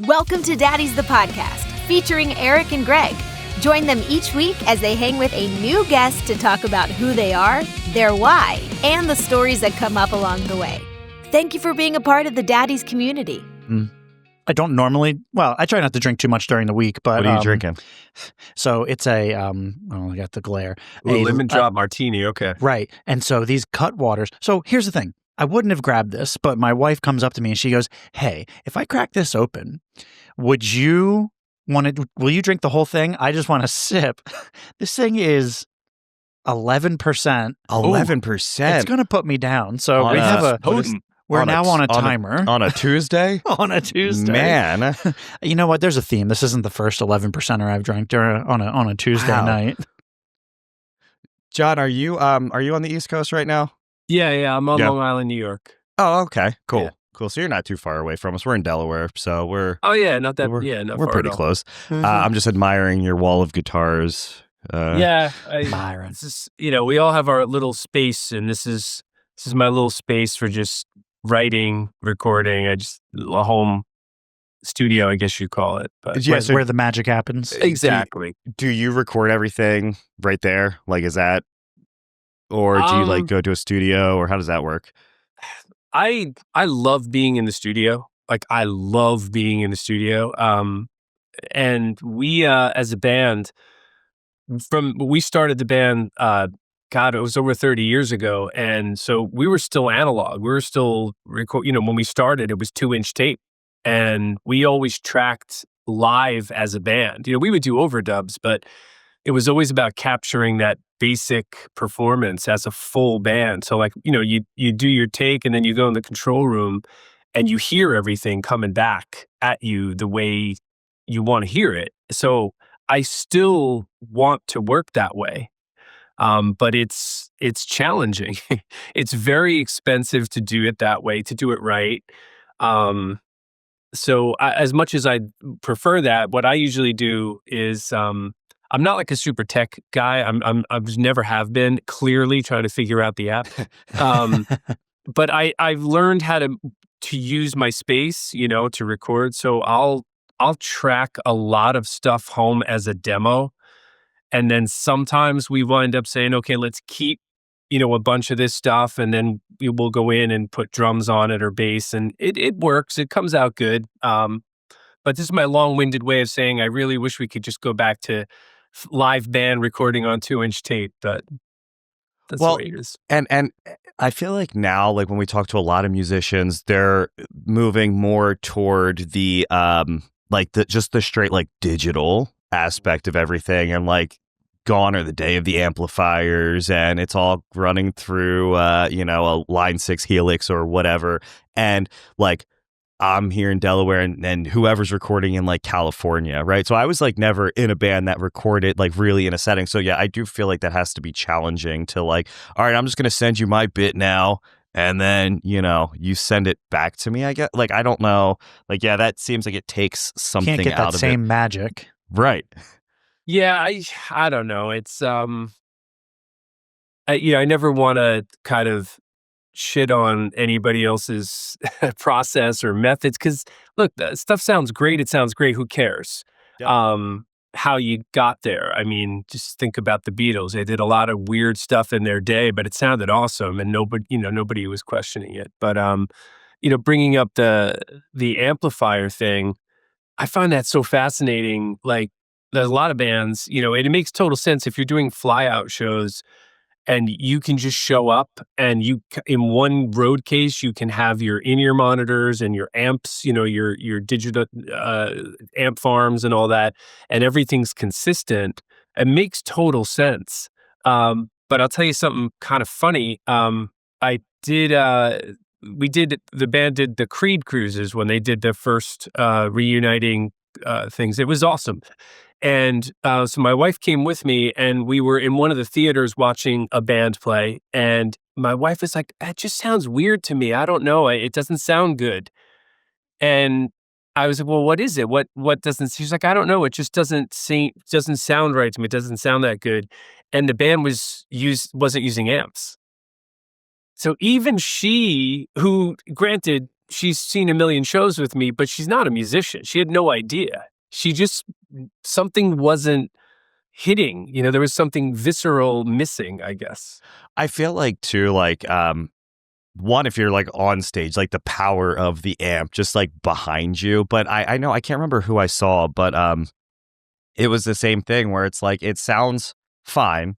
Welcome to Daddies the Podcast, featuring Eric and Greg. Join them each week as they hang with a new guest to talk about who they are, their why, and the stories that come up along the way. Thank you for being a part of the Daddies community. I don't normally, I try not to drink too much during the week, but... What are you drinking? So it's I got the glare. Ooh, lemon drop martini, okay. Right. And so these cut waters. So here's the thing. I wouldn't have grabbed this, but my wife comes up to me and she goes, "Hey, if I crack this open, will you drink the whole thing? I just want a sip." This thing is 11%. 11%. It's going to put me down. So we're On now on a timer. On a Tuesday? On a Tuesday. Man. You know what? There's a theme. This isn't the first 11%er I've drank on a Tuesday night. John, are you on the East Coast right now? Yeah, I'm on Long Island, New York. Oh, okay. Cool. Yeah. Cool. So you're not too far away from us. We're in Delaware, so we're... Oh, yeah, not we're far pretty at all. close. I'm just admiring your wall of guitars. Myron. This is, we all have our little space, and this is my little space for just writing, recording. A home studio, I guess you call it. But Yeah, so where the magic happens. exactly. do you record everything right there? Like, is that... Or do you go to a studio, or how does that work? I love being in the studio. Like, I love being in the studio. And we, as a band, we started the band, it was over 30 years ago. And so we were still analog. We were still when we started, it was 2-inch tape, and we always tracked live as a band. We would do overdubs, but it was always about capturing that basic performance as a full band. So you do your take, and then you go in the control room and you hear everything coming back at you the way you want to hear it. So I still want to work that way. But it's challenging. It's very expensive to do it that way, to do it right. So as much as I prefer that, what I usually do is, I'm not like a super tech guy. I've never have been, clearly trying to figure out the app. But I've learned how to use my space, to record. So I'll track a lot of stuff home as a demo. And then sometimes we wind up saying, okay, let's keep, a bunch of this stuff, and then we'll go in and put drums on it or bass, and it works. It comes out good. But this is my long-winded way of saying I really wish we could just go back to live band recording on 2-inch tape, but that's the way it is. And I feel like now, when we talk to a lot of musicians, they're moving more toward the just the straight digital aspect of everything, and gone are the day of the amplifiers, and it's all running through a line 6 Helix or whatever, and I'm here in Delaware, and whoever's recording in California, right? So I was never in a band that recorded really in a setting. So yeah, I do feel like that has to be challenging to all right, I'm just going to send you my bit now, and then, you send it back to me, I guess. I don't know. That seems like it takes something Can't get out that of same it. magic. Right. Yeah, I don't know. It's I never want to kind of shit on anybody else's process or methods, because look, the stuff sounds great. It sounds great. Who cares? Yep. How you got there? I mean, just think about the Beatles. They did a lot of weird stuff in their day, but it sounded awesome, and nobody was questioning it. But bringing up the amplifier thing, I find that so fascinating. There's a lot of bands, it makes total sense if you're doing fly-out shows, and you can just show up, and in one road case, you can have your in-ear monitors and your amps, your digital amp farms and all that, and everything's consistent. It makes total sense. But I'll tell you something kind of funny. The band did the Creed cruises when they did their first reuniting things. It was awesome. And so my wife came with me, and we were in one of the theaters watching a band play. And my wife was like, "That just sounds weird to me. I don't know. It doesn't sound good." And I was like, "Well, what is it? What doesn't?" She's like, "I don't know. It just doesn't sound right to me. It doesn't sound that good." And the band wasn't using amps. So even she, who, granted, she's seen a million shows with me, but she's not a musician. She had no idea. She just, something wasn't hitting. There was something visceral missing, I guess. I feel like too, like one, if you're like on stage, like the power of the amp just like behind you. But I know, I can't remember who I saw, but it was the same thing where it's like, it sounds fine.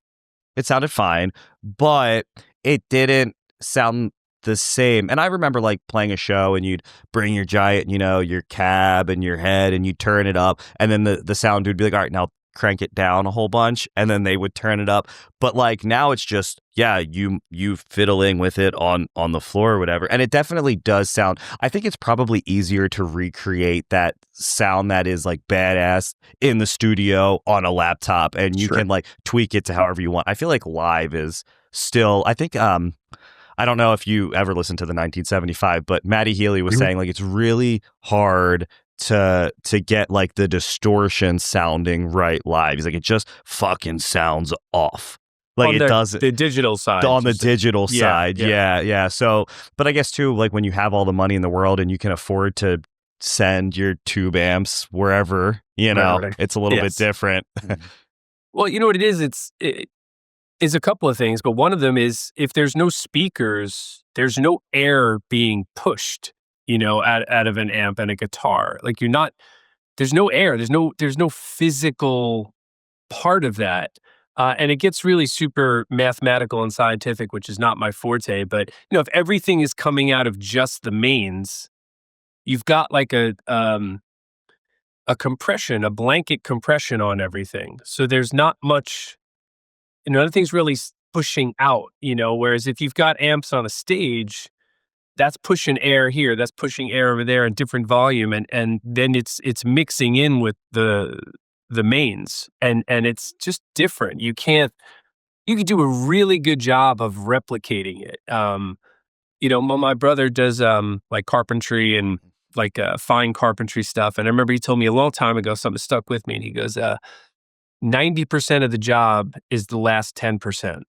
It sounded fine, but it didn't sound the same. And I remember like playing a show and you'd bring your giant, your cab and your head and you'd turn it up. And then the sound dude would be like, all right, now crank it down a whole bunch. And then they would turn it up. But like now it's just, you fiddling with it on the floor or whatever. And it definitely does sound, I think it's probably easier to recreate that sound that is like badass in the studio on a laptop. And you can like tweak it to however you want. I feel like live is still, I think, I don't know if you ever listened to the 1975, but Matty Healy was saying like it's really hard to get like the distortion sounding right live. He's like, it just fucking sounds off. Like it doesn't. The digital side. On the digital side. Yeah. So, but I guess too, like when you have all the money in the world and you can afford to send your tube amps wherever, it's a little bit different. Well, you know what it is? It is a couple of things, but one of them is if there's no speakers, there's no air being pushed, out of an amp and a guitar. Like there's no air, there's no physical part of that. And it gets really super mathematical and scientific, which is not my forte. But, if everything is coming out of just the mains, you've got like a compression, a blanket compression on everything. So there's not much, nothing's really pushing out, whereas if you've got amps on a stage, that's pushing air here, that's pushing air over there in different volume. And then it's mixing in with the mains and it's just different. You could do a really good job of replicating it. My brother does like carpentry and like fine carpentry stuff. And I remember he told me a long time ago, something stuck with me, and he goes, 90% of the job is the last 10%.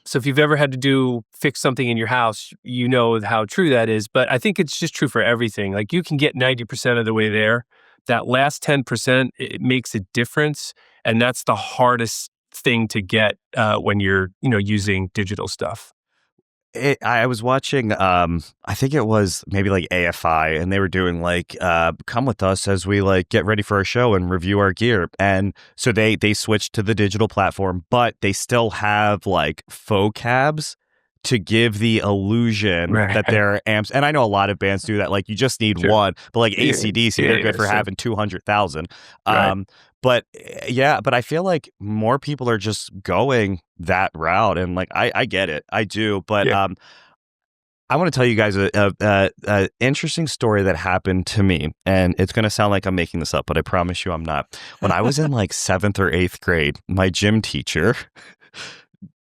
So if you've ever had to fix something in your house, you know how true that is. But I think it's just true for everything. Like you can get 90% of the way there. That last 10%, it makes a difference. And that's the hardest thing to get when you're, using digital stuff. I was watching, I think it was maybe like AFI, and they were doing like, come with us as we like get ready for our show and review our gear. And so they switched to the digital platform, but they still have like faux cabs to give the illusion that they're amps. And I know a lot of bands do that. Like you just need one, but like AC/DC, they're good for having 200,000. But I feel like more people are just going that route, and like I get it, I do. But I want to tell you guys a interesting story that happened to me, and it's going to sound like I'm making this up, but I promise you I'm not. When I was in like 7th or 8th grade, my gym teacher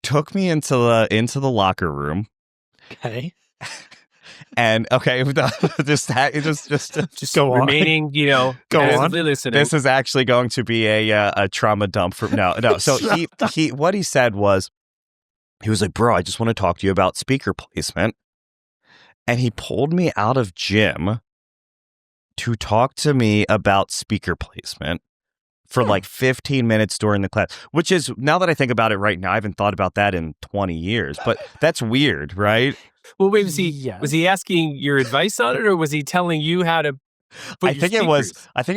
took me into the locker room. Okay. And just go on. Remaining, go on. Listening. This is actually going to be a trauma dump for no. So he what he said was, he was like, bro, I just want to talk to you about speaker placement. And he pulled me out of gym to talk to me about speaker placement for like 15 minutes during the class, which is, now that I think about it right now, I haven't thought about that in 20 years, but that's weird, right? Well, wait, was he asking your advice on it, or was he telling you how to put I think it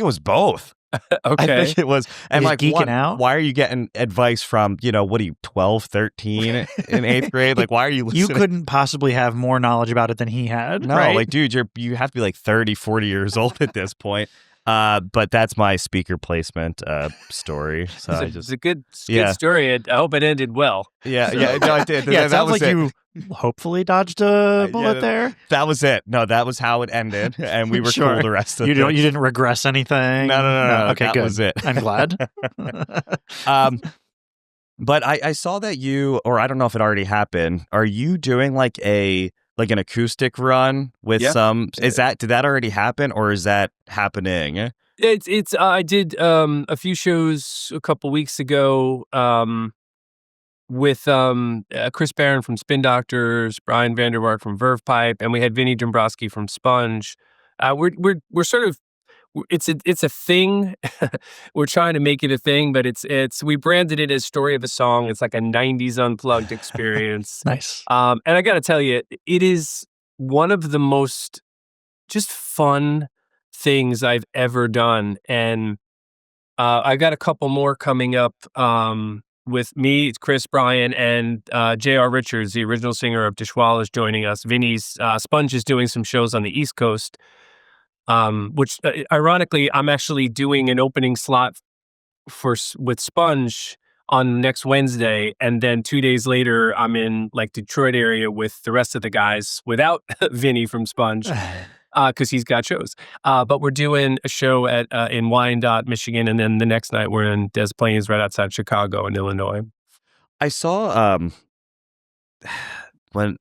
was both. Okay. I think it was. And He's like, geeking out? Why are you getting advice from, what are you, 12, 13 in 8th grade? Like, why are you listening? You couldn't possibly have more knowledge about it than he had. No, right? like, dude, you have to be like 30, 40 years old at this point. But that's my speaker placement story. So it's a good story. I hope it ended well. Yeah, no, I did. Yeah, it sounds like you hopefully dodged a bullet there. That was it. No, that was how it ended, and we were cool the rest of it. You didn't regress anything? No. Okay, that good. was it. I'm glad. But I saw that you, or I don't know if it already happened, are you doing like an acoustic run with some, did that already happen, or is that happening? I did a few shows a couple weeks ago. with Chris Barron from Spin Doctors, Brian Vandermark from Verve Pipe, and we had Vinny Dombrowski from Sponge. We're sort of it's a thing. We're trying to make it a thing, but it's we branded it as Story of a Song. It's like a 90s unplugged experience. Nice. And I got to tell you, it is one of the most just fun things I've ever done. And I got a couple more coming up with me. It's Chris, Brian, and J.R. Richards, the original singer of Dishwal, is joining us. Vinny's Sponge is doing some shows on the East Coast, which ironically, I'm actually doing an opening slot with Sponge on next Wednesday, and then 2 days later, I'm in like Detroit area with the rest of the guys without Vinny from Sponge. Because he's got shows. But we're doing a show at in Wyandotte, Michigan, and then the next night we're in Des Plaines, right outside Chicago in Illinois. I saw when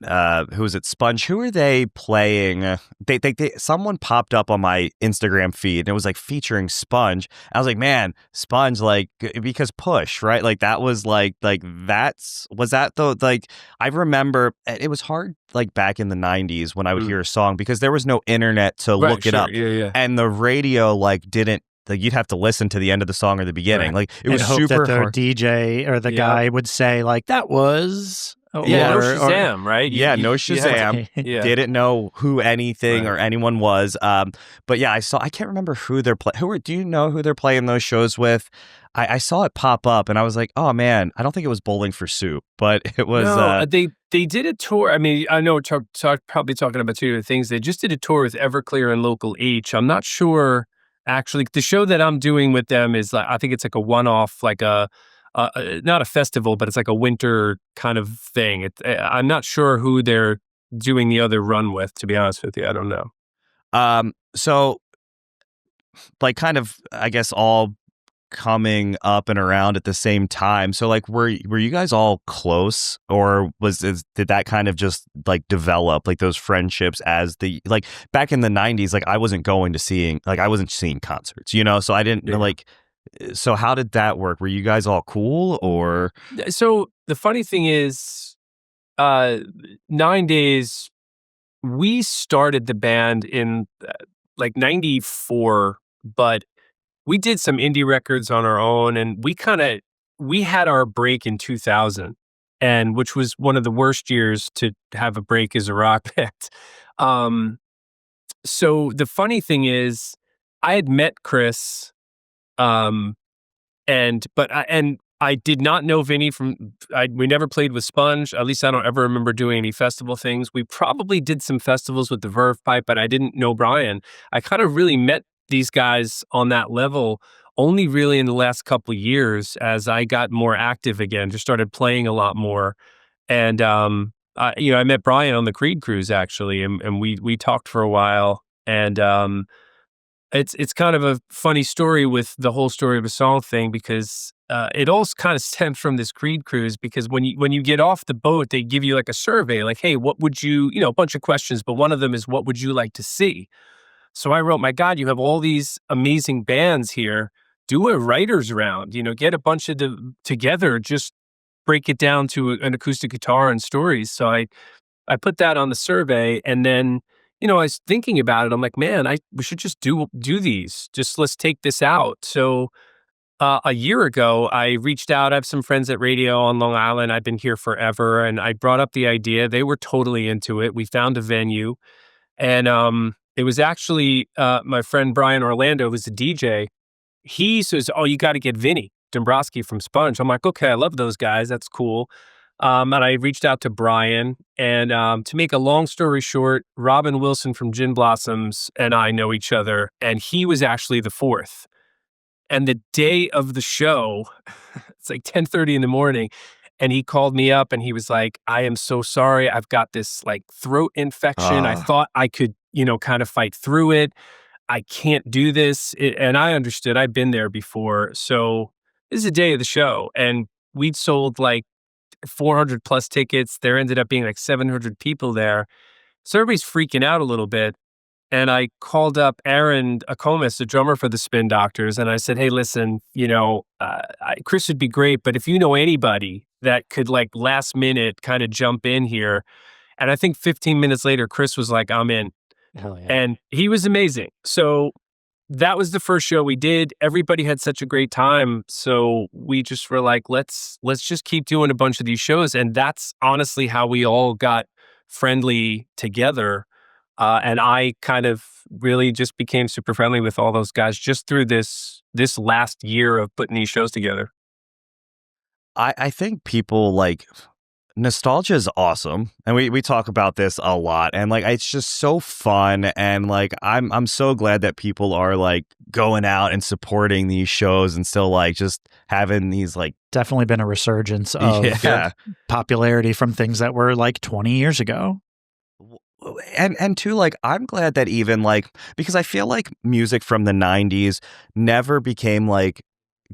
who was it? Sponge. Who are they playing? They someone popped up on my Instagram feed and it was like featuring Sponge. I was like, man, Sponge, like because Push, right? Like that was like was that the like I remember it was hard like back in the 90s when I would hear a song because there was no internet to look it up. Yeah. And the radio like didn't. Like you'd have to listen to the end of the song or the beginning. Right. Like it was hope super that the hard. DJ or the guy would say like that was no Shazam, right? No Shazam. Didn't know who anything or anyone was. But yeah, I can't remember who they're playing. Do you know who they're playing those shows with? I saw it pop up and I was like, oh man, I don't think it was Bowling for Soup, but it was. No, they did a tour. I mean, I know we're probably talking about two different things. They just did a tour with Everclear and Local H. I'm not sure. Actually, the show that I'm doing with them is like, I think it's like a one-off, like not a festival, but it's like a winter kind of thing. I'm not sure who they're doing the other run with, to be honest with you. I don't know. So like kind of, I guess, all coming up and around at the same time. So like were you guys all close or did that kind of just like develop like those friendships as the like back in the 90s like I wasn't seeing concerts, you know, so I didn't like so how did that work? Were you guys all cool or so the funny thing is 9 Days we started the band in like 94 but we did some indie records on our own and we had our break in 2000 and which was one of the worst years to have a break as a rock band. So the funny thing is I had met Chris and I did not know Vinny we never played with Sponge. At least I don't ever remember doing any festival things. We probably did some festivals with the Verve Pipe, but I didn't know Brian. I kind of really met these guys on that level only really in the last couple of years as I got more active again, just started playing a lot more. And, I met Brian on the Creed cruise actually, and we talked for a while. And it's kind of a funny story with the whole Story of a Song thing because it all kind of stems from this Creed cruise because when you get off the boat, they give you like a survey, like, hey, what would you, a bunch of questions, but one of them is what would you like to see? So I wrote, my God, you have all these amazing bands here. Do a writer's round, get a bunch of them together, just break it down to an acoustic guitar and stories. So I put that on the survey and then, I was thinking about it. I'm like, man, we should just do these. Just let's take this out. So a year ago, I reached out. I have some friends at radio on Long Island. I've been here forever. And I brought up the idea. They were totally into it. We found a venue. And it was actually my friend Brian Orlando, who's a DJ. He says, oh, you got to get Vinny Dombrowski from Sponge. I'm like, okay, I love those guys. That's cool. And I reached out to Brian. And to make a long story short, Robin Wilson from Gin Blossoms and I know each other. And he was actually the fourth. And the day of the show, it's like 10:30 in the morning. And he called me up and he was like, I am so sorry. I've got this like throat infection. I thought I could, kind of fight through it. I can't do this. And I understood. I've been there before. So this is the day of the show. And we'd sold like 400 plus tickets. There ended up being like 700 people there. So everybody's freaking out a little bit. And I called up Aaron Acomas, the drummer for the Spin Doctors. And I said, hey, listen, Chris would be great. But if you know anybody that could like last minute kind of jump in here. And I think 15 minutes later, Chris was like, I'm in. Hell yeah. And he was amazing. So that was the first show we did. Everybody had such a great time. So we just were like, let's just keep doing a bunch of these shows. And that's honestly how we all got friendly together. And I kind of really just became super friendly with all those guys just through this last year of putting these shows together. I think people like nostalgia is awesome, and we talk about this a lot, and like it's just so fun, and like I'm so glad that people are like going out and supporting these shows and still like just having these like Definitely been a resurgence of popularity from things that were like 20 years ago. And too, like I'm glad that even like, because I feel like music from the 90s never became like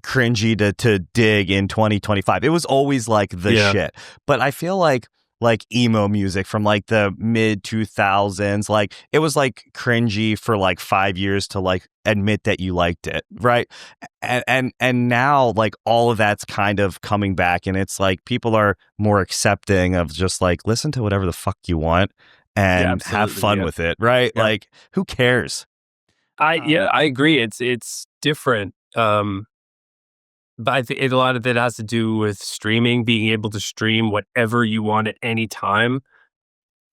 cringy to dig in 2025. It was always like the shit. But I feel like emo music from like the mid 2000s, like it was like cringy for like 5 years to like admit that you liked it, right? And now like all of that's kind of coming back, and it's like people are more accepting of just like listen to whatever the fuck you want and have fun with it, right? Yeah. Like who cares? I agree. It's different. But I think a lot of it has to do with streaming, being able to stream whatever you want at any time.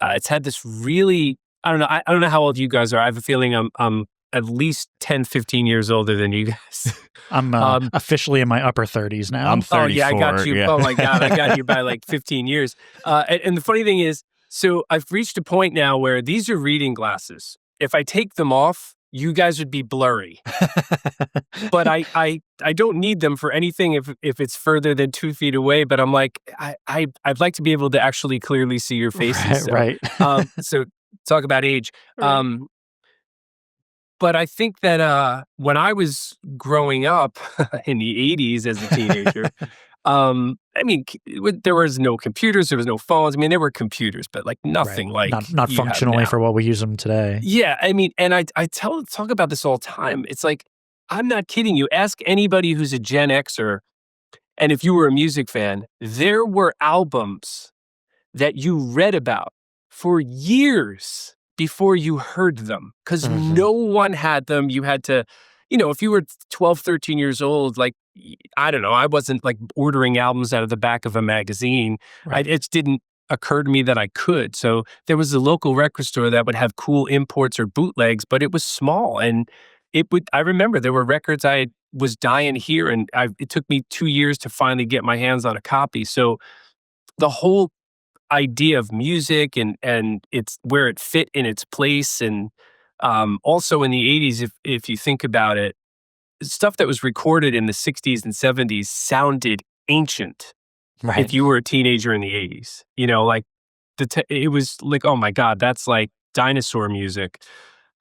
It's had this really, I don't know. I don't know how old you guys are. I have a feeling I'm at least 10, 15 years older than you guys. I'm officially in my upper 30s now. I'm 34. Oh yeah, I got you. Yeah. Oh my God, I got you by like 15 years. And the funny thing is, so I've reached a point now where these are reading glasses. If I take them off, you guys would be blurry. But I don't need them for anything if it's further than 2 feet away. But I'm like, I'd like to be able to actually clearly see your faces. Right. So talk about age. Right. But I think that when I was growing up in the 80s as a teenager, I mean, there was no computers, there was no phones. I mean, there were computers, but like nothing like not you have functionally now. for what we use them today. Yeah, I mean, and I talk about this all the time. It's like, I'm not kidding you. Ask anybody who's a Gen Xer, and if you were a music fan, there were albums that you read about for years before you heard them because no one had them. You had to, if you were 12, 13 years old, like, I don't know, I wasn't like ordering albums out of the back of a magazine. Right. It didn't occur to me that I could. So there was a local record store that would have cool imports or bootlegs, but it was small. And I remember there were records I was dying here, and it took me 2 years to finally get my hands on a copy. So the whole idea of music and it's where it fit in its place. And also in the 80s, if you think about it, stuff that was recorded in the 60s and 70s sounded ancient. Right. If you were a teenager in the 80s, like it was like, oh my God, that's like dinosaur music.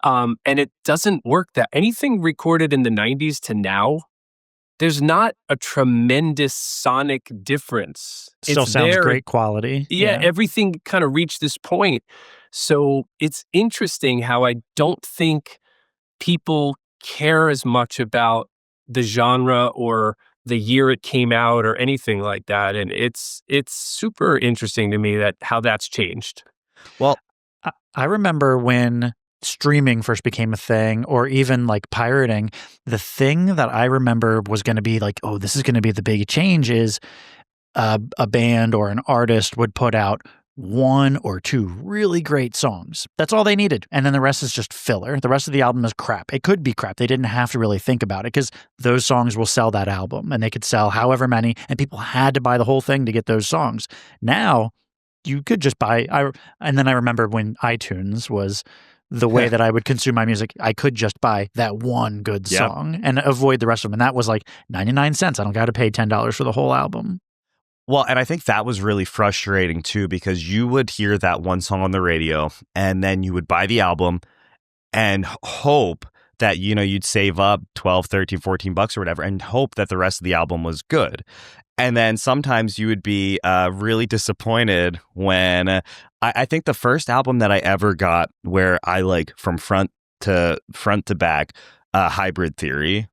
And it doesn't work that anything recorded in the 90s to now, there's not a tremendous sonic difference. Still sounds great quality. Yeah, everything kind of reached this point. So it's interesting how I don't think people care as much about the genre or the year it came out or anything like that. And it's super interesting to me how that's changed. Well, I remember when streaming first became a thing, or even like pirating, the thing that I remember was going to be like, oh, this is going to be the big change is a band or an artist would put out 1 or 2 really great songs. That's all they needed. And then the rest is just filler. The rest of the album is crap. It could be crap. They didn't have to really think about it because those songs will sell that album, and they could sell however many, and people had to buy the whole thing to get those songs. Now, you could just buy, and then I remember when iTunes was the way that I would consume my music, I could just buy that one good song and avoid the rest of them. And that was like 99 cents. I don't got to pay $10 for the whole album. Well, and I think that was really frustrating too, because you would hear that one song on the radio and then you would buy the album and hope that, you'd save up 12, 13, 14 bucks or whatever and hope that the rest of the album was good. And then sometimes you would be really disappointed when I think the first album that I ever got where I like from front to back, Hybrid Theory.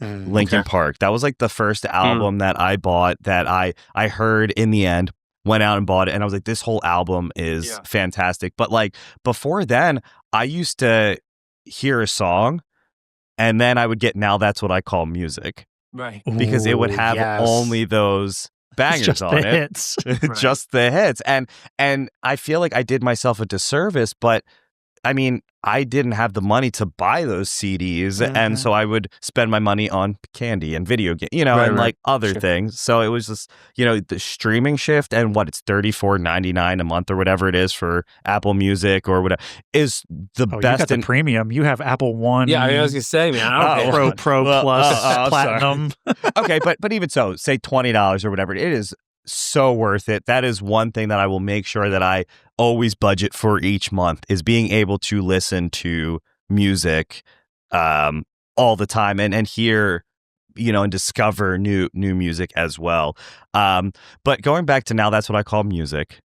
Linkin Park. That was like the first album that I bought that I heard in the end, went out and bought it, and I was like, this whole album is fantastic. But like before then, I used to hear a song and then I would get Now That's What I Call Music. Right. Because it would have only those bangers on it. Hits. Just the hits. And I feel like I did myself a disservice, but I mean, I didn't have the money to buy those CDs, and so I would spend my money on candy and video game, and like other things. So it was just, the streaming shift, and it's $34.99 a month or whatever it is for Apple Music or whatever is the best. You got the premium. You have Apple One. Yeah, I was gonna say, man, I don't Pro Plus Platinum. Okay, but even so, say $20 or whatever, it is so worth it. That is one thing that I will make sure that I always budget for each month, is being able to listen to music all the time and hear, and discover new music as well. But going back to Now That's What I Call Music,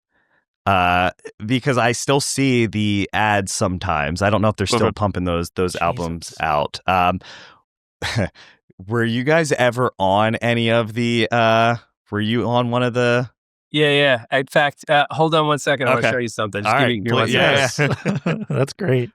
because I still see the ads sometimes. I don't know if they're still pumping those albums out. Were you guys ever on any of the were you on one of the? Yeah. In fact, hold on one second. I want to show you something. Just give me 1 second. That's great.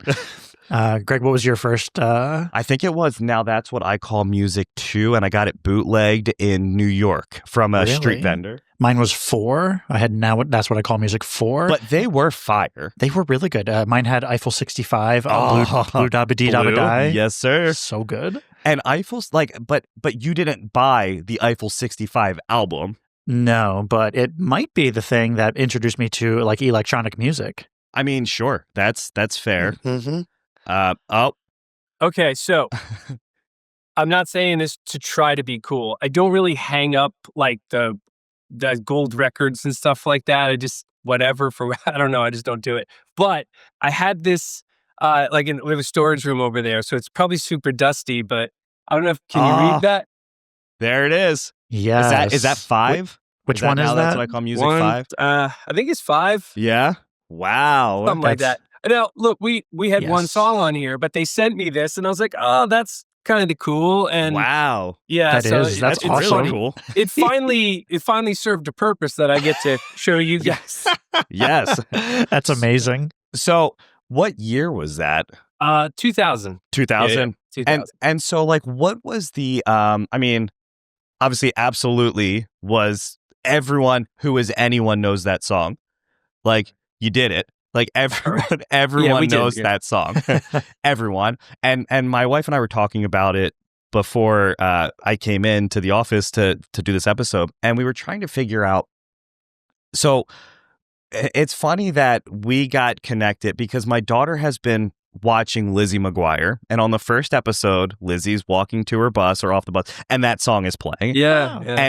Greg, what was your first? I think it was Now That's What I Call Music 2, and I got it bootlegged in New York from a street vendor. Mine was 4. I had That's What I Call Music 4. But they were fire. They were really good. Mine had Eiffel 65, Blue Dabba Dee Dabba Die. Yes, sir. So good. And Eiffel's but you didn't buy the Eiffel 65 album. No, but it might be the thing that introduced me to like electronic music. I mean, sure, that's fair. Okay, so I'm not saying this to try to be cool. I don't really hang up like the gold records and stuff like that. I just whatever for I don't know. I just don't do it. But I had this we have a storage room over there, so it's probably super dusty. But I don't know if can you read that? There it is. Yeah. Is that 5? Which one is that? That's What I Call Music 5? I think it's 5. Yeah. Wow. Something like that. Now, look, we had one song on here, but they sent me this, and I was like, oh, that's kind of cool. And wow. Yeah. That's awesome. Really cool. It finally served a purpose that I get to show you guys. Yes. That's amazing. So what year was that? 2000. 2000. Yeah, 2000. And so like what was the I mean, obviously Absolutely was everyone who is anyone knows that song. Like you did it. Like everyone knows that song. Everyone. And my wife and I were talking about it before I came into the office to do this episode, and we were trying to figure out. So it's funny that we got connected because my daughter has been watching Lizzie McGuire, and on the first episode, Lizzie's walking to her bus or off the bus, and that song is playing. Yeah.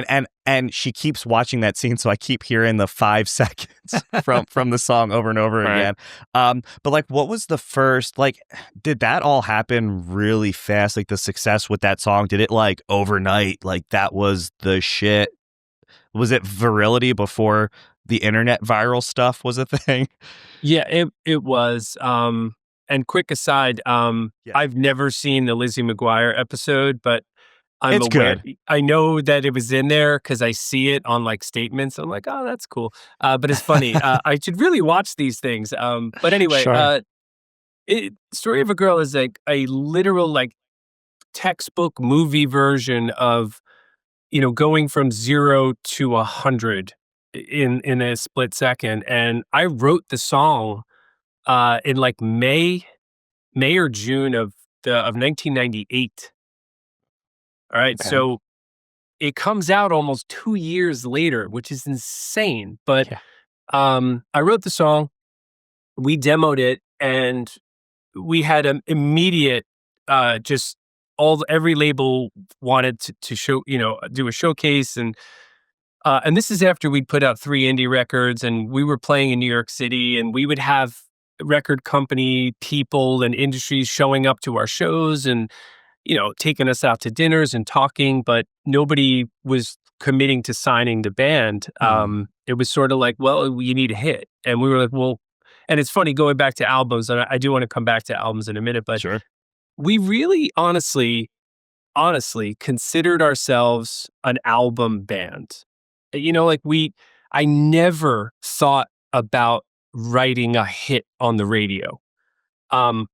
And she keeps watching that scene, so I keep hearing the 5 seconds from the song over and over again. But like, what was the first? Like, did that all happen really fast? Like the success with that song, did it like overnight? Like that was the shit. Was it virility before the internet viral stuff was a thing? Yeah, it was. And quick aside, I've never seen the Lizzie McGuire episode, but It's aware. good. I know that it was in there because I see it on like statements. I'm like, oh, that's cool. But it's funny. I should really watch these things. But anyway, Sure. Story of a Girl is like a literal like textbook movie version of, going from 0 to 100 in a split second. And I wrote the song in like May or June of 1998. All right. Okay. So it comes out almost 2 years later, which is insane. But I wrote the song, we demoed it, and we had an immediate just every label wanted to show, do a showcase. And this is after we'd put out 3 indie records, and we were playing in New York City, and we would have record company people and industries showing up to our shows and, taking us out to dinners and talking, but nobody was committing to signing the band. It was sort of like, well, you need a hit. And we were like, well, and it's funny going back to albums, and I do want to come back to albums in a minute, but Sure. we really honestly honestly considered ourselves an album band. You know, like I never thought about writing a hit on the radio. Um,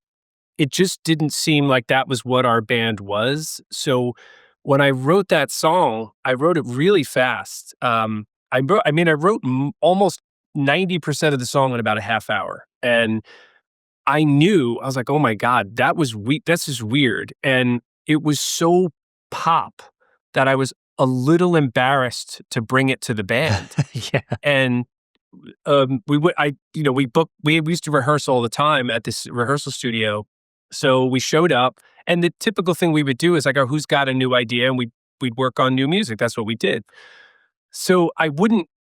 it just didn't seem like that was what our band was. So when I wrote that song, I wrote it really fast. I wrote almost 90% of the song in about a half hour. And I was like, oh my God, that was this is weird. And it was so pop that I was a little embarrassed to bring it to the band. Yeah. And we used to rehearse all the time at this rehearsal studio. So we showed up, and the typical thing we would do is like, oh, who's got a new idea? And we'd work on new music. That's what we did. So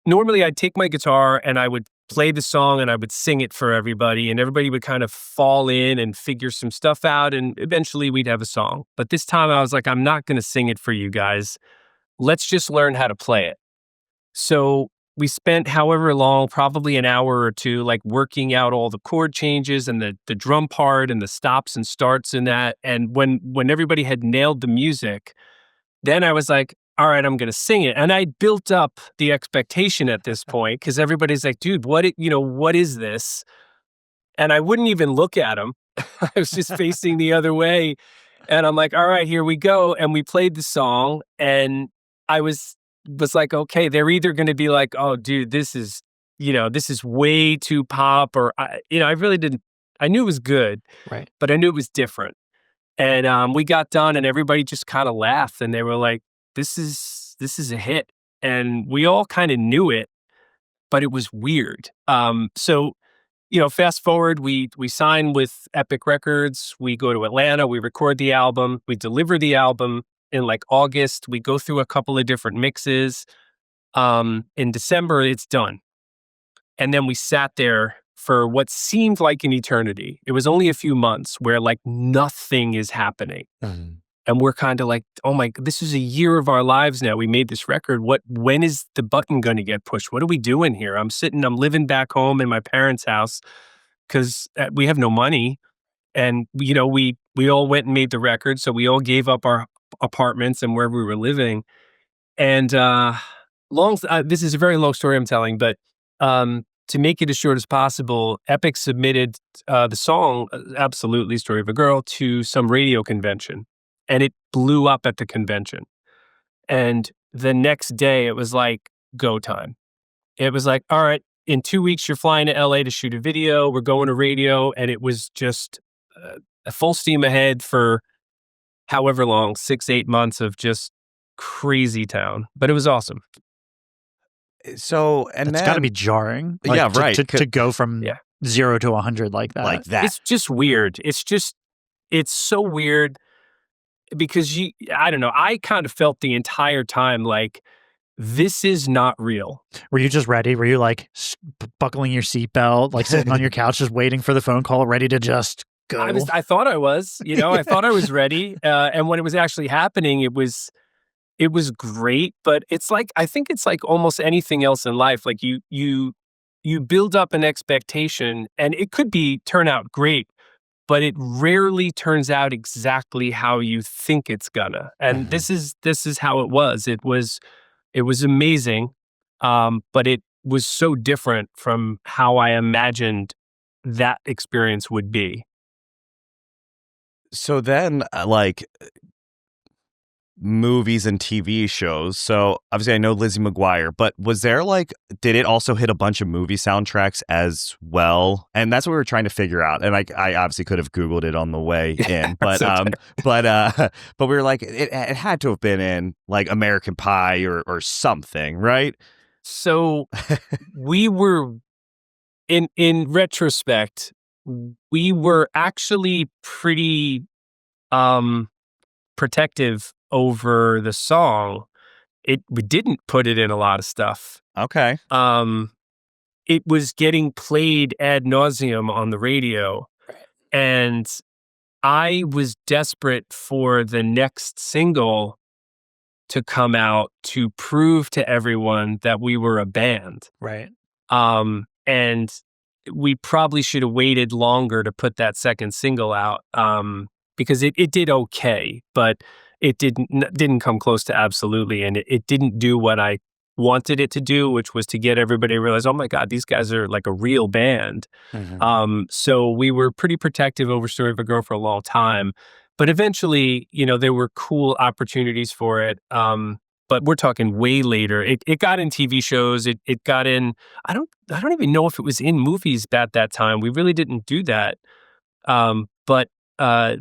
normally I'd take my guitar and I would play the song and I would sing it for everybody, and everybody would kind of fall in and figure some stuff out, and eventually we'd have a song. But this time I was like, I'm not going to sing it for you guys. Let's just learn how to play it. So we spent however long, probably an hour or two, like working out all the chord changes and the drum part and the stops and starts in that. And when everybody had nailed the music, then I was like, all right, I'm going to sing it. And I built up the expectation at this point because everybody's like, dude, what is this? And I wouldn't even look at them. I was just facing the other way. And I'm like, all right, here we go. And we played the song, and I was like, okay, they're either going to be like, oh, dude, this is way too pop, or I really didn't. I knew it was good, Right. but I knew it was different. And we got done, and everybody just kind of laughed, and they were like, this is a hit. And we all kind of knew it, but it was weird. So fast forward, we sign with Epic Records. We go to Atlanta. We record the album. We deliver the album in like August. We go through a couple of different mixes. In December, it's done. And then we sat there for what seemed like an eternity. It was only a few months where like nothing is happening. Mm-hmm. And we're kind of like, oh my, this is a year of our lives now. We made this record. When is the button going to get pushed? What are we doing here? I'm living back home in my parents' house because we have no money. And, we all went and made the record. So we all gave up our apartments and where we were living. And this is a very long story I'm telling, but to make it as short as possible, Epic submitted the song, Absolutely Story of a Girl, to some radio convention. And it blew up at the convention. And the next day, it was like, go time. It was like, all right, in 2 weeks, you're flying to LA to shoot a video. We're going to radio. And it was just a full steam ahead for however long, 6-8 months of just crazy town. But it was awesome. So, and it's then got to be jarring. Like, yeah, right. To go from 0 to 100 like that. Like that. It's just weird. It's so weird. Because I don't know, I kind of felt the entire time like, this is not real. Were you just ready? Were you like buckling your seatbelt, like sitting on your couch, just waiting for the phone call, ready to just go? I thought I was, I thought I was ready. And when it was actually happening, it was great. But it's like, I think it's like almost anything else in life. Like you build up an expectation, and it could turn out great, but it rarely turns out exactly how you think it's gonna. And this is how it was. It was amazing, but it was so different from how I imagined that experience would be. So then, like, movies and TV shows. So obviously I know Lizzie McGuire, but was there did it also hit a bunch of movie soundtracks as well? And that's what we were trying to figure out. And I obviously could have Googled it on the way in, but okay. but we were like, it had to have been in like American Pie or something, right? So we were in retrospect, we were actually pretty protective over the song. We didn't put it in a lot of stuff. Okay. It was getting played ad nauseum on the radio, and I was desperate for the next single to come out to prove to everyone that we were a band. Right. And we probably should have waited longer to put that second single out, because it did okay, but it didn't come close to absolutely, and it didn't do what I wanted it to do, which was to get everybody to realize, oh my God, these guys are like a real band. So we were pretty protective over Story of a Girl for a long time, but eventually, there were cool opportunities for it. But we're talking way later. It got in TV shows. It got in. I don't even know if it was in movies at that time. We really didn't do that. But I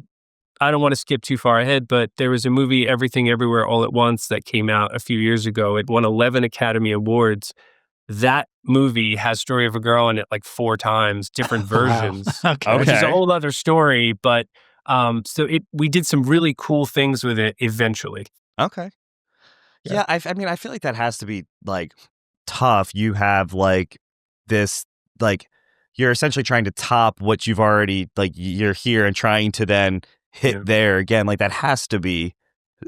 don't want to skip too far ahead, but there was a movie, Everything Everywhere All at Once, that came out a few years ago. It won 11 Academy Awards. That movie has Story of a Girl in it like 4 times, different versions, which is a whole other story. But we did some really cool things with it eventually. Okay. Yeah, I mean, I feel like that has to be like tough. You have like this, like you're essentially trying to top what you've already, like you're here and trying to then hit there again. Like that has to be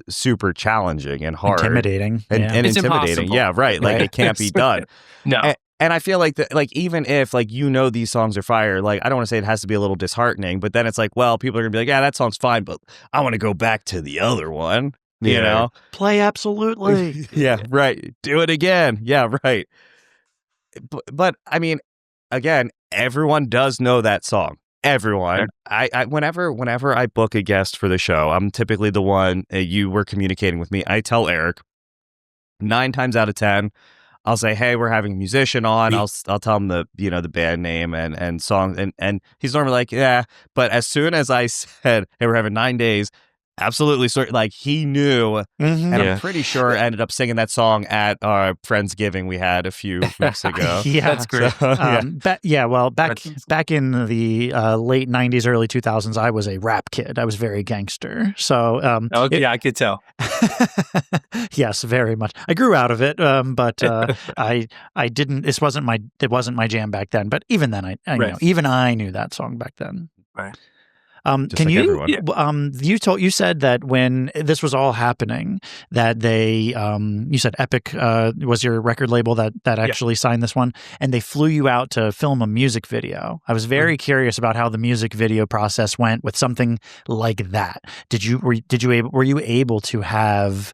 super challenging and hard. Intimidating. And It's intimidating. impossible. Yeah, right. Like it can't be done. No. And I feel like that, like even if like these songs are fire, like I don't want to say it has to be a little disheartening, but then it's like, well, people are gonna be like, yeah, that song's fine, but I want to go back to the other one. You know, play absolutely. Yeah, right. Do it again. Yeah, right. But I mean, again, everyone does know that song. Everyone. I whenever I book a guest for the show, I'm typically the one you were communicating with me. I tell Eric 9 times out of 10, I'll say, hey, we're having a musician on. I'll tell him the the band name and song, and he's normally like, yeah. But as soon as I said, hey, we're having 9 days. Absolutely. So, like, he knew, and I'm pretty sure I ended up singing that song at our Friendsgiving we had a few weeks ago. That's great. So, back in the late 90s, early 2000s, I was a rap kid. I was very gangster. So, I could tell. Yes, very much. I grew out of it, but I didn't. It wasn't my jam back then. But even then, I knew that song back then. Right. Can like you? everyone. You said that when this was all happening, that they, you said Epic was your record label that actually signed this one, and they flew you out to film a music video. I was very curious about how the music video process went with something like that. Were you able to have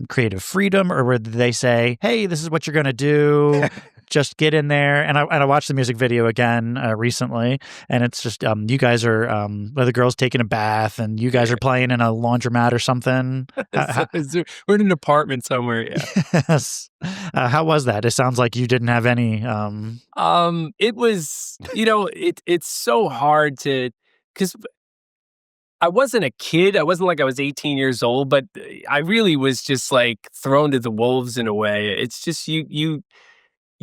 creative freedom, or did they say, "Hey, this is what you're going to do"? Just get in there. And I watched the music video again recently, and it's just you guys are the girl's taking a bath, and you guys are playing in a laundromat or something. We're in an apartment somewhere. Yeah. Yes. How was that? It sounds like you didn't have any. It was, it's so hard because I wasn't a kid. I wasn't like I was 18 years old, but I really was just like thrown to the wolves in a way. It's just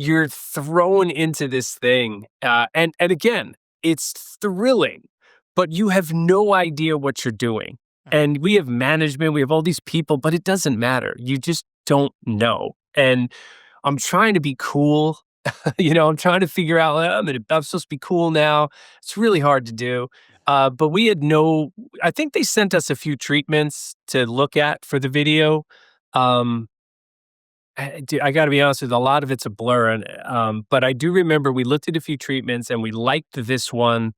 you're thrown into this thing. And again, it's thrilling, but you have no idea what you're doing. And we have management, we have all these people, but it doesn't matter. You just don't know. And I'm trying to be cool. I'm trying to figure out, I'm supposed to be cool now. It's really hard to do. But we had I think they sent us a few treatments to look at for the video. I got to be honest with you, a lot of it's a blur. But I do remember we looked at a few treatments and we liked this one.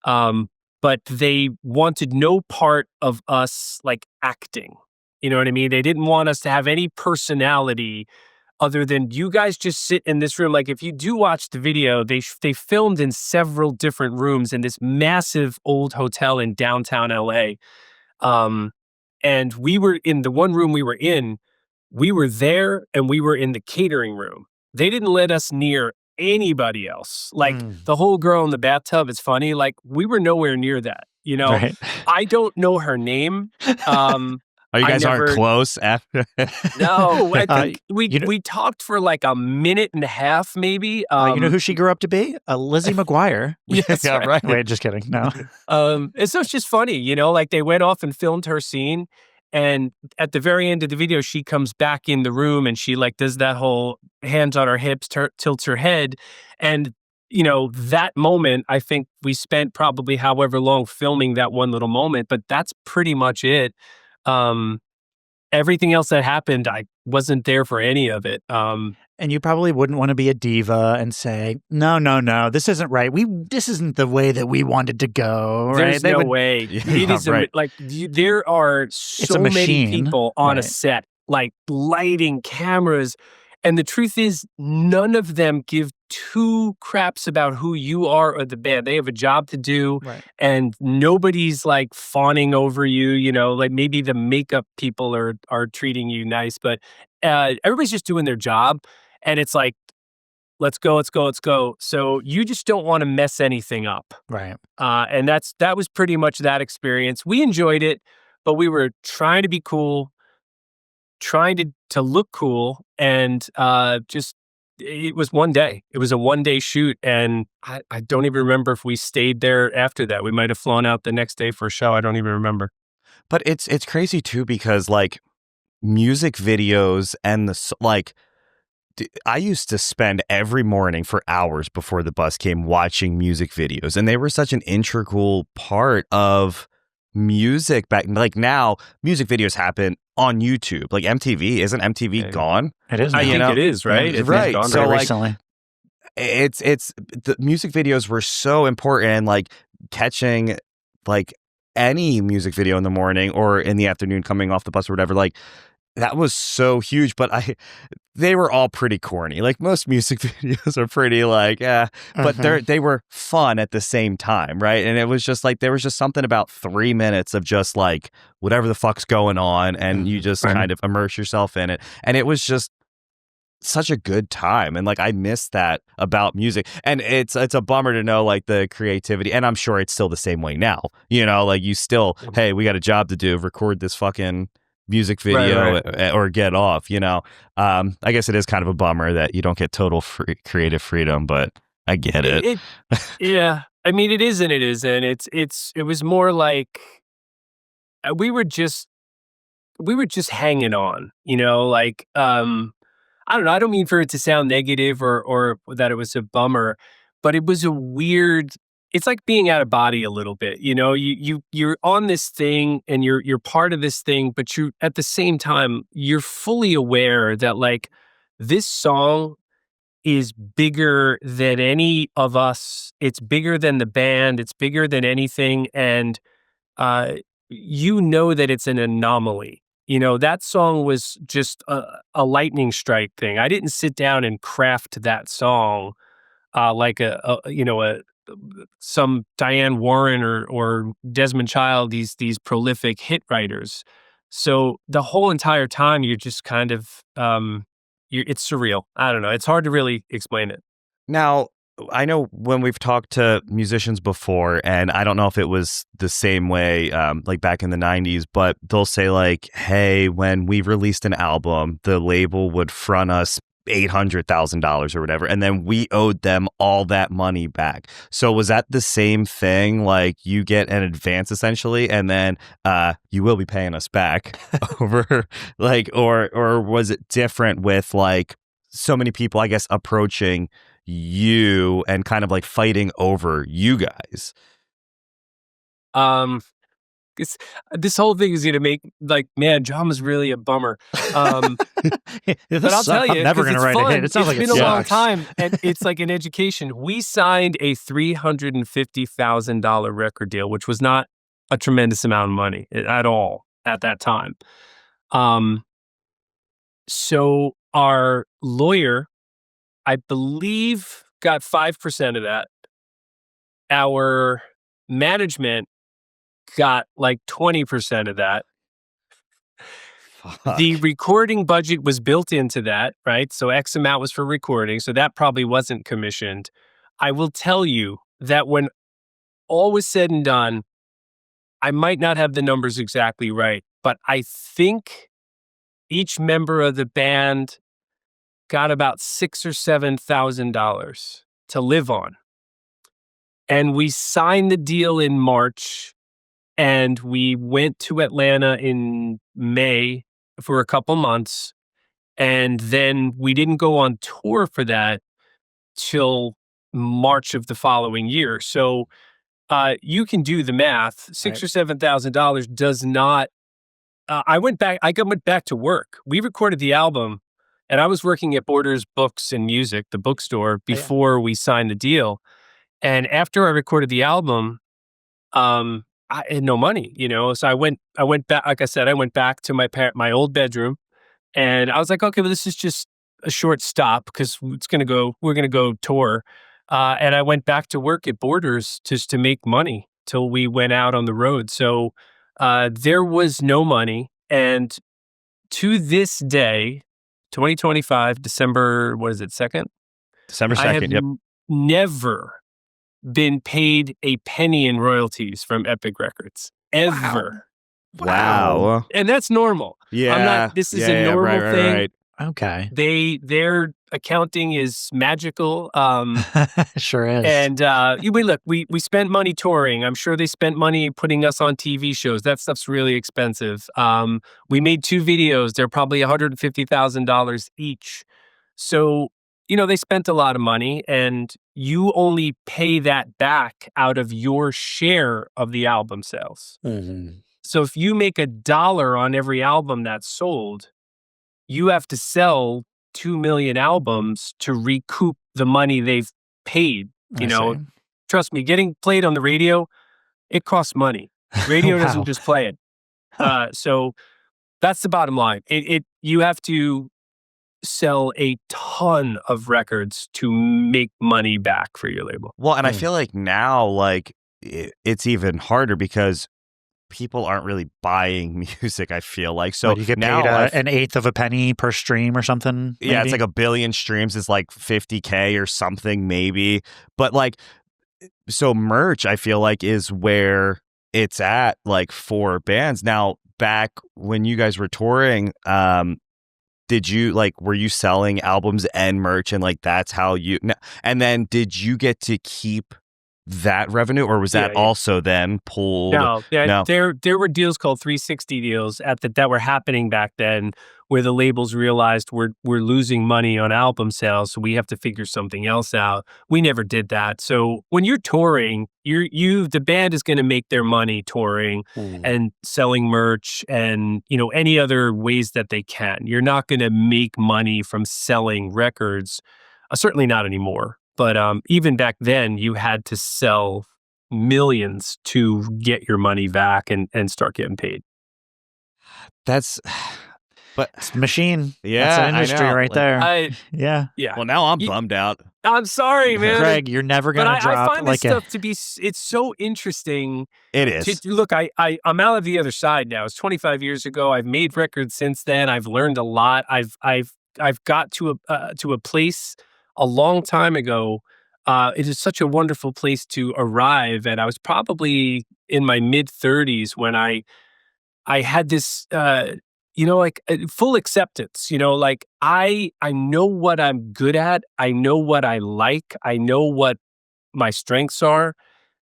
But they wanted no part of us like acting. You know what I mean? They didn't want us to have any personality other than you guys just sit in this room. Like if you do watch the video, they filmed in several different rooms in this massive old hotel in downtown LA. And we were in the one room we were in. We were there and we were in the catering room. They didn't let us near anybody else. Like the whole girl in the bathtub, it's funny. Like we were nowhere near that, Right. I don't know her name. Oh, you guys aren't close after? No, I think we talked for like a minute and a half, maybe. You know who she grew up to be? Lizzie McGuire. Yes, yeah, right. Wait, just kidding. No. And so it's just funny, like they went off and filmed her scene. And at the very end of the video, she comes back in the room and she like does that whole hands on her hips, tilts her head. And, that moment, I think we spent probably however long filming that one little moment, but that's pretty much it. Everything else that happened, I wasn't there for any of it. And you probably wouldn't want to be a diva and say, no, this isn't right. This isn't the way that we wanted to go. Right? There's no way. It is right. there are so many people on a right. set, like lighting, cameras. And the truth is, none of them give two craps about who you are or the band. They have a job to do, Right. and nobody's like fawning over you. You know, like maybe the makeup people are treating you nice, but everybody's just doing their job. And it's like, let's go, let's go, let's go. So you just don't want to mess anything up. Right. And that was pretty much that experience. We enjoyed it, but we were trying to be cool, trying to look cool, and just it was one day. It was a one-day shoot, and I don't even remember if we stayed there after that. We might have flown out the next day for a show. I don't even remember. But it's crazy too, because like music videos and I used to spend every morning for hours before the bus came watching music videos, and they were such an integral part of music back. Like now, music videos happen on YouTube. Like MTV, isn't MTV gone? It is. I think it is, right? Yeah, It's right. gone So, very like, recently. It's the music videos were so important, and like catching like any music video in the morning or in the afternoon coming off the bus or whatever, like that was so huge. But they were all pretty corny. Like most music videos are pretty like, but they were fun at the same time, right? And it was just like there was just something about 3 minutes of just like whatever the fuck's going on, and you just kind of immerse yourself in it, and it was just such a good time. And like I miss that about music, and it's a bummer to know like the creativity, and I'm sure it's still the same way now, you know, like you still, hey, we got a job to do, record this fucking music video or get off, you know. I guess it is kind of a bummer that you don't get total creative freedom, but I get it. Yeah, I mean, it is and it isn't. It was more like we were just hanging on, you know, like I don't know. I don't mean for it to sound negative or that it was a bummer, but it was a weird. It's like being out of body a little bit, you know. You're on this thing and you're part of this thing, but you at the same time you're fully aware that like this song is bigger than any of us. It's bigger than the band. It's bigger than anything, and you know that it's an anomaly. You know, that song was just a lightning strike thing. I didn't sit down and craft that song like some Diane Warren or Desmond Child, these prolific hit writers. So the whole entire time you're just kind of it's surreal. I don't know. It's hard to really explain it. Now, I know when we've talked to musicians before, and I don't know if it was the same way like back in the 90s, but they'll say like, hey, when we released an album, the label would front us $800,000 or whatever, and then we owed them all that money back. So was that the same thing? Like you get an advance essentially, and then you will be paying us back over like, or was it different with like so many people, I guess, approaching you and kind of like fighting over you guys? This whole thing is going to make like, man, drama's really a bummer. But I'll tell you, I'm never going to write a hit. It sounds like been it a long sucks. time, and it's like an education. We signed a $350,000 record deal, which was not a tremendous amount of money at all at that time. So our lawyer, I believe, got 5% of that. Our management got like 20% of that. Fuck. The recording budget was built into that, right? So X amount was for recording. So that probably wasn't commissioned. I will tell you that when all was said and done, I might not have the numbers exactly right, but I think each member of the band got about $6,000 or $7,000 to live on. And we signed the deal in March, and we went to Atlanta in May for a couple months. And then we didn't go on tour for that till March of the following year. So you can do the math. $6,000 or $7,000 does not I went back to work. We recorded the album, and I was working at Borders Books and Music, the bookstore, before we signed the deal. And after I recorded the album, I had no money, so I went back. Like I said, I went back to my old bedroom, and I was like, okay, well, this is just a short stop because we're gonna go tour. And I went back to work at Borders just to make money till we went out on the road. So there was no money, and to this day, 2025, December, what is it, 2nd? December I have 2nd. Yep. never been paid a penny in royalties from Epic Records ever. Wow. And that's normal. Yeah. This is a normal right, thing. Right. Okay. Their accounting is magical. Sure is. And we spent money touring. I'm sure they spent money putting us on TV shows. That stuff's really expensive. We made 2 videos. They're probably $150,000 each. So, they spent a lot of money, and you only pay that back out of your share of the album sales. Mm-hmm. So if you make $1 on every album that's sold, you have to sell 2 million albums to recoup the money they've paid. Trust me, getting played on the radio, it costs money. Radio Wow. doesn't just play it. So that's the bottom line. You have to sell a ton of records to make money back for your label. Well, and I feel like now, like, it's even harder because people aren't really buying music, I feel like. So you get now paid an eighth of a penny per stream or something? Yeah, maybe? it's like 1 billion streams is like 50K or something maybe. But like, so merch, I feel like, is where it's at, like, for bands. Now, back when you guys were touring, were you selling albums and merch, and like that's how and then did you get to keep that revenue, or was that also then pulled? No. There were deals called 360 deals that were happening back then, where the labels realized we're losing money on album sales, so we have to figure something else out. We never did that. So when you're touring, the band is going to make their money touring and selling merch and any other ways that they can. You're not going to make money from selling records, certainly not anymore. But even back then, you had to sell millions to get your money back and start getting paid. It's the machine. Yeah, that's an industry right there. Yeah. Well, now I'm bummed out. I'm sorry, man. Greg, you're never going to drop. I find this stuff to be. It's so interesting. It is. Look, I'm out of the other side now. It's 25 years ago. I've made records since then. I've learned a lot. I've got to a place a long time ago. It is such a wonderful place to arrive. And I was probably in my mid-30s when I had this, full acceptance. Like I know what I'm good at. I know what I like. I know what my strengths are.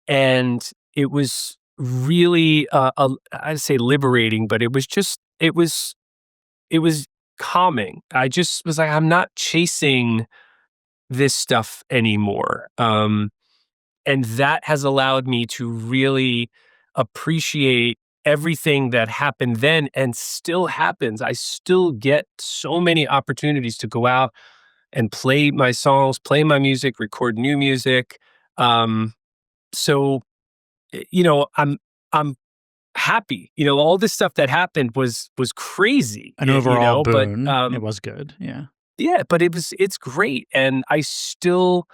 And it was really, I'd say liberating, but it was calming. I just was like, I'm not chasing this stuff anymore. And that has allowed me to really appreciate everything that happened then and still happens. I still get so many opportunities to go out and play my songs, play my music, record new music. So, I'm happy. All this stuff that happened was crazy. An overall boon. But it was good. Yeah. Yeah, but it's great. And I still,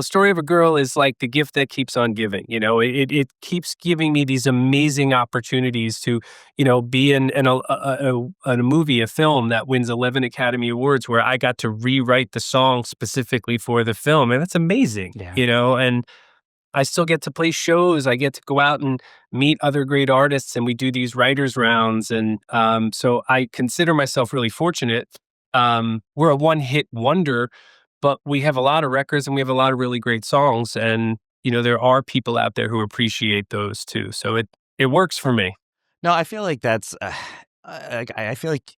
Story of a Girl is like the gift that keeps on giving. It keeps giving me these amazing opportunities to, be in a movie, a film that wins 11 Academy Awards, where I got to rewrite the song specifically for the film. And that's amazing, and I still get to play shows. I get to go out and meet other great artists, and we do these writers rounds. And so I consider myself really fortunate. We're a one-hit wonder, but we have a lot of records and we have a lot of really great songs. And, there are people out there who appreciate those too. So it works for me. No, I feel like that's, I feel like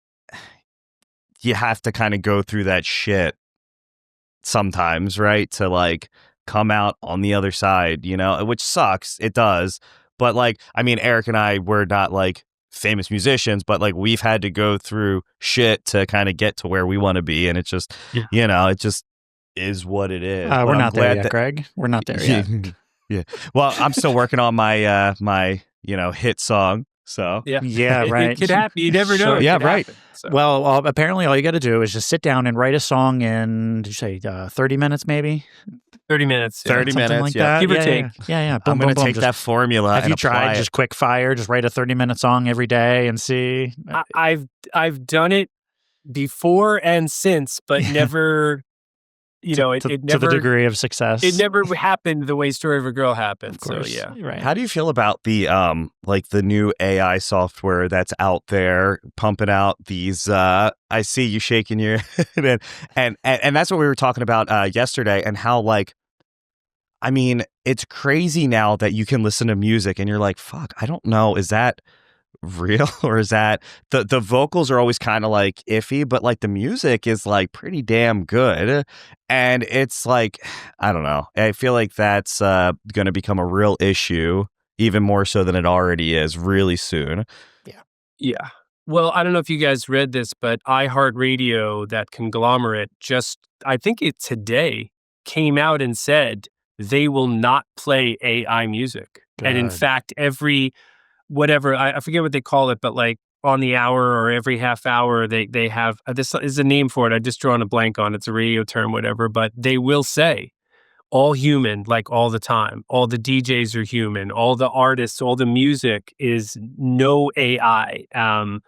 you have to kind of go through that shit sometimes, right? To like come out on the other side, which sucks. It does. But like, I mean, Eric and I, we're not like famous musicians, but like we've had to go through shit to kind of get to where we want to be, and it's just it just is what it is. We're not there yet, Greg. We're not there yet. Yeah. Well, I'm still working on my my hit song. So right. It could happen. You never know. Yeah, right. So. Well, apparently all you got to do is just sit down and write a song in, did you say 30 minutes maybe? 30 minutes. 30 Something minutes, like that. Give or take. Yeah. Boom, I'm going to boom, take boom. that formula. Have and you tried apply just quick fire, just write a 30-minute song every day and see? I've done it before and since, but never, it never to the degree of success. It never happened the way Story of a Girl happened. Of course. So Right. How do you feel about the like the new AI software that's out there pumping out these I see you shaking your head and that's what we were talking about yesterday, and how like, I mean, it's crazy now that you can listen to music and you're like, fuck, I don't know, is that real, or is that the vocals are always kind of like iffy, but like the music is like pretty damn good, and it's like, I don't know, I feel like that's going to become a real issue, even more so than it already is, really soon. Yeah. Well, I don't know if you guys read this, but iHeartRadio, that conglomerate, just, I think it today came out and said they will not play AI music. Good. And in fact, every whatever, I forget what they call it, but like on the hour or every half hour, they have, this is a name for it. I just drawn a blank on it. It's a radio term, whatever, but they will say all human, like all the time. All the DJs are human. All the artists, all the music is no AI. I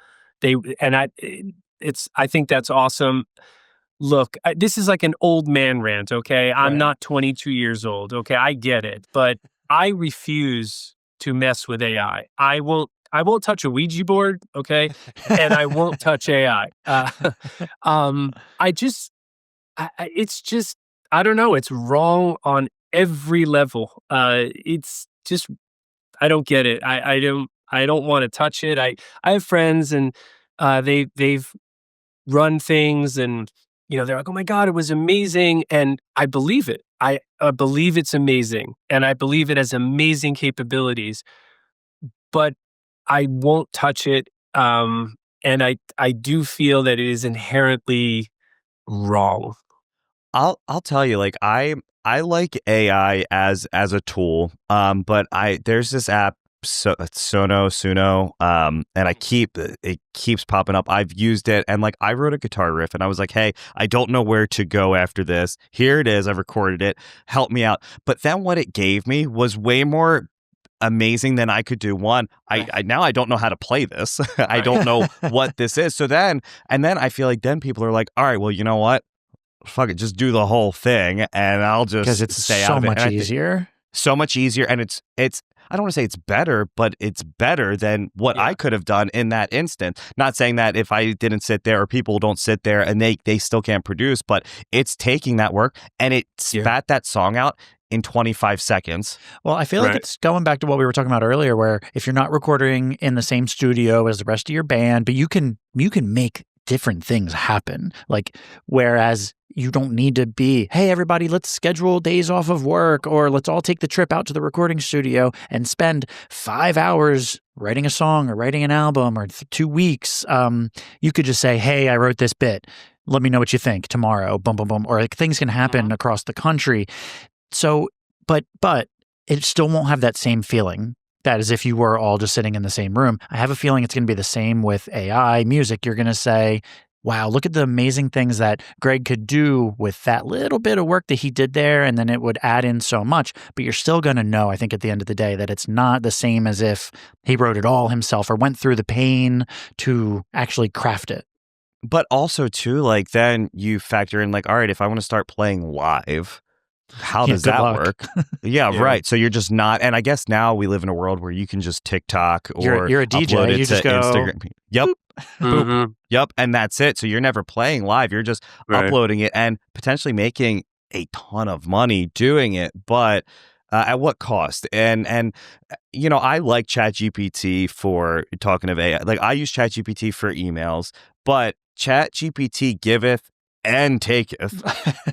think that's awesome. Look, this is like an old man rant, okay? I'm not 22 years old, okay? I get it, but I refuse to mess with AI. I won't touch a Ouija board, okay? And I won't touch AI. It's just, I don't know. It's wrong on every level. It's just, I don't get it. I don't want to touch it. I have friends, and they've run things, and they're like, oh my God, it was amazing. And I believe it. I believe it's amazing, and I believe it has amazing capabilities, but I won't touch it. And I do feel that it is inherently wrong. I'll tell you, like, I like AI as a tool, but there's this app, Suno, and it keeps popping up. I've used it, and like, I wrote a guitar riff, and I was like, hey, I don't know where to go after this. Here it is. I've recorded it. Help me out. But then what it gave me was way more amazing than I could do. One, I now I don't know how to play this. I don't know what this is. So then I feel like then people are like, all right, well, you know what? Fuck it, just do the whole thing, and I'll just because it's stay so out of it. much easier. So much easier, and it's I don't want to say it's better, but it's better than what I could have done in that instant. Not saying that if I didn't sit there, or people don't sit there and they still can't produce, but it's taking that work and it spat that song out in 25 seconds. Well, I feel like it's going back to what we were talking about earlier, where if you're not recording in the same studio as the rest of your band, but you can make different things happen. Like, whereas you don't need to be, hey, everybody, let's schedule days off of work, or let's all take the trip out to the recording studio and spend 5 hours writing a song or writing an album, or 2 weeks. You could just say, hey, I wrote this bit. Let me know what you think tomorrow. Boom, boom, boom. Or like, things can happen across the country. So, but it still won't have that same feeling. That is, if you were all just sitting in the same room. I have a feeling it's going to be the same with AI music. You're going to say, wow, look at the amazing things that Greg could do with that little bit of work that he did there, and then it would add in so much. But you're still going to know, I think, at the end of the day, that it's not the same as if he wrote it all himself or went through the pain to actually craft it. But also, too, like, then you factor in, like, all right, if I want to start playing live, how does that work? Yeah, right. So you're just not, and I guess now we live in a world where you can just TikTok or you're a DJ, you just go Instagram. Yep. Boop. Yep. And that's it. So you're never playing live. You're just uploading it and potentially making a ton of money doing it. But at what cost? And I like ChatGPT for talking of AI. Like, I use ChatGPT for emails, but ChatGPT giveth and taketh.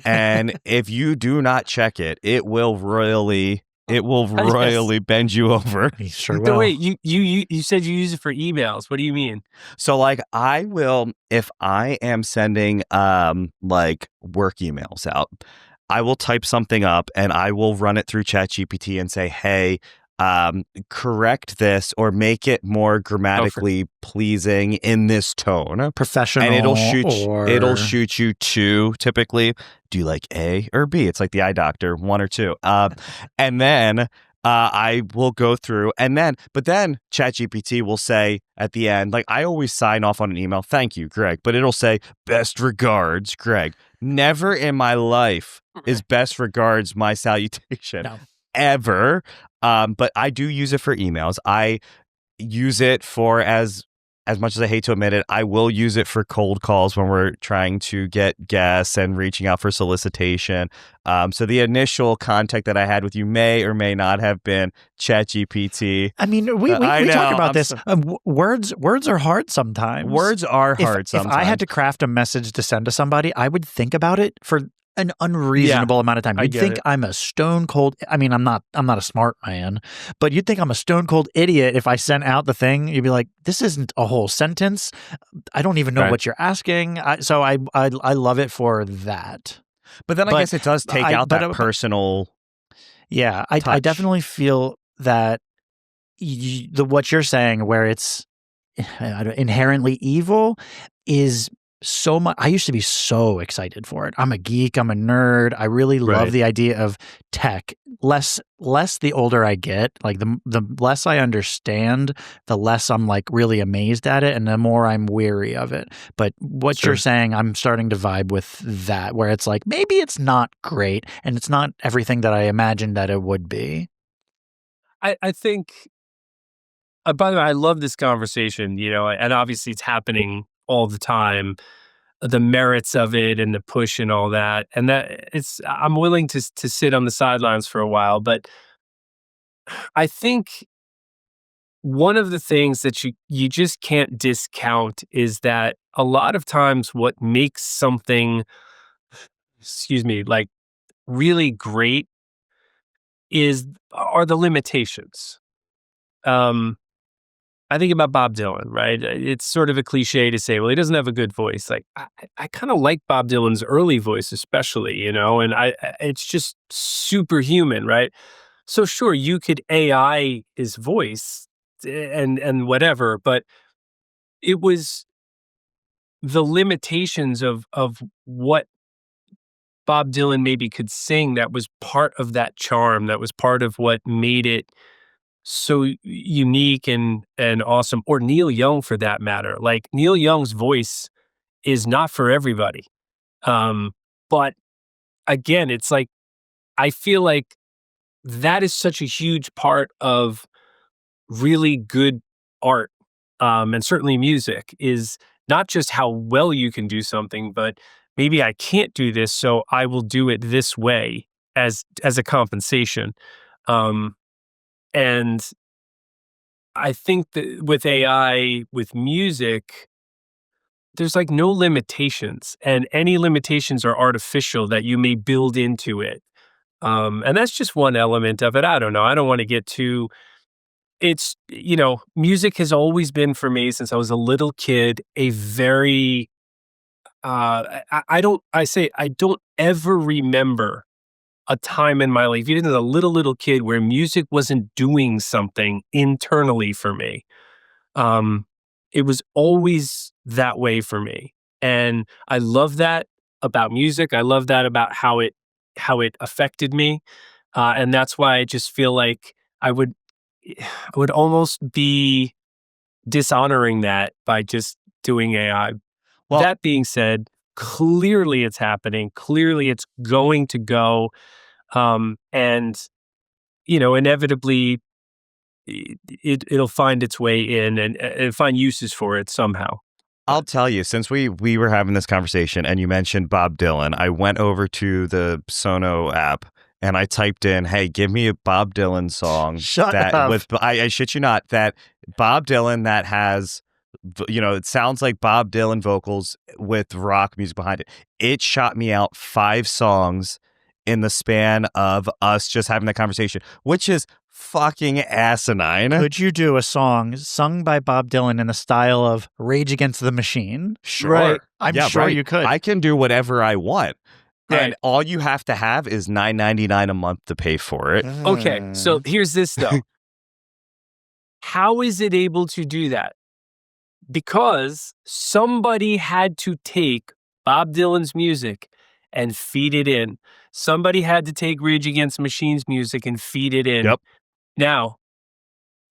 And if you do not check it, it will really It will royally bend you over. He sure So will. wait, you said you use it for emails. What do you mean? So like I will, if I am sending like work emails out, I will type something up and I will run it through ChatGPT and say, hey, correct this or make it more grammatically pleasing in this tone. Professional. And it'll or... shoot you two typically. Do you like A or B? It's like the eye doctor, one or two. And then I will go through but then ChatGPT will say at the end, like I always sign off on an email, thank you, Greg, but it'll say best regards, Greg. Never in my life is best regards my salutation. No. Ever. But I do use it for emails. I use it for as much as I hate to admit it, I will use it for cold calls when we're trying to get guests and reaching out for solicitation. So the initial contact that I had with you may or may not have been ChatGPT. I mean, we talk about this. Words are hard sometimes. Words are hard sometimes. If I had to craft a message to send to somebody, I would think about it for an unreasonable amount of time. You'd think I'm a stone cold. I mean, I'm not a smart man, but you'd think I'm a stone cold idiot if I sent out the thing. You'd be like, this isn't a whole sentence. I don't even know what you're asking. So I love it for that. But then I guess it does take out that personal. Yeah, I definitely feel that what you're saying, where it's inherently evil, is so much. I used to be so excited for it. I'm a geek. I'm a nerd. I really love the idea of tech. Less the older I get, like the less I understand, the less I'm like really amazed at it, and the more I'm weary of it. But what you're saying, I'm starting to vibe with that, where it's like maybe it's not great, and it's not everything that I imagined that it would be. I think. By the way, I love this conversation. And obviously it's happening all the time, the merits of it and the push and all that. And I'm willing to sit on the sidelines for a while, but I think one of the things that you just can't discount is that a lot of times what makes something, like really great are the limitations. I think about Bob Dylan, right? It's sort of a cliche to say, well, he doesn't have a good voice. Like, I kind of like Bob Dylan's early voice, especially, and it's just superhuman, right? So sure, you could AI his voice and whatever, but it was the limitations of what Bob Dylan maybe could sing that was part of that charm, that was part of what made it so unique and awesome, or Neil Young for that matter. Like Neil Young's voice is not for everybody. But again, it's like, I feel like that is such a huge part of really good art. And certainly music is not just how well you can do something, but maybe I can't do this, so I will do it this way as a compensation. And I think that with AI, with music, there's like no limitations, and any limitations are artificial that you may build into it. And that's just one element of it. I don't know. I don't want to get too. It's, music has always been for me since I was a little kid, a very, I don't ever remember a time in my life, even as a little kid, where music wasn't doing something internally for me. It was always that way for me. And I love that about music. I love that about how it affected me. And that's why I just feel like I would almost be dishonoring that by just doing AI. Well, that being said, clearly it's happening. Clearly it's going to go. And, inevitably it'll find its way in and find uses for it somehow. I'll tell you, since we were having this conversation and you mentioned Bob Dylan, I went over to the Sono app and I typed in, hey, give me a Bob Dylan song. Shut up. I shit you not, that Bob Dylan that has, it sounds like Bob Dylan vocals with rock music behind it. It shot me out 5 songs in the span of us just having that conversation, which is fucking asinine. Could you do a song sung by Bob Dylan in the style of Rage Against the Machine? Sure. Right. I'm sure you could. I can do whatever I want. Right. And all you have to have is $9.99 a month to pay for it. Okay, so here's this though. How is it able to do that? Because somebody had to take Bob Dylan's music and feed it in. Somebody had to take Rage Against the Machine's music and feed it in. Yep. Now,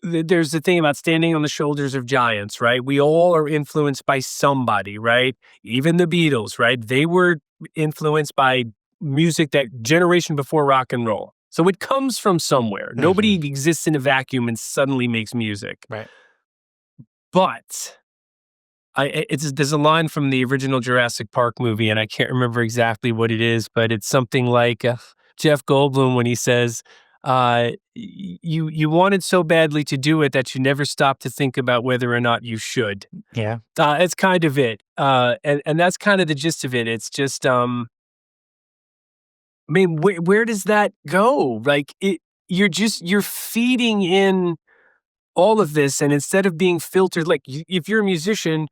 there's the thing about standing on the shoulders of giants, right? We all are influenced by somebody, right? Even the Beatles, right? They were influenced by music that generation before rock and roll. So it comes from somewhere. Nobody exists in a vacuum and suddenly makes music. Right. But there's a line from the original Jurassic Park movie, and I can't remember exactly what it is, but it's something like Jeff Goldblum when he says, you wanted so badly to do it that you never stopped to think about whether or not you should. Yeah. It's kind of it. And that's kind of the gist of it. It's just, I mean, where does that go? Like you're feeding in all of this, and instead of being filtered, like if you're a musician,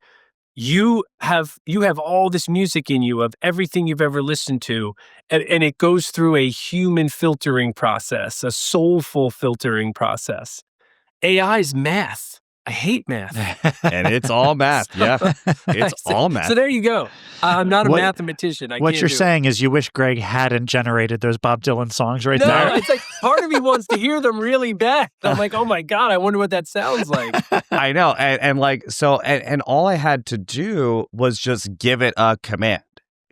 you have all this music in you of everything you've ever listened to, and it goes through a human filtering process, a soulful filtering process. AI is math. I hate math. And it's all math. Yeah. It's all math. So there you go. I'm not a mathematician. What you're saying is you wish Greg hadn't generated those Bob Dylan songs right there. there. It's like part of me wants to hear them really bad. I'm like, oh my God, I wonder what that sounds like. I know. And all I had to do was just give it a command.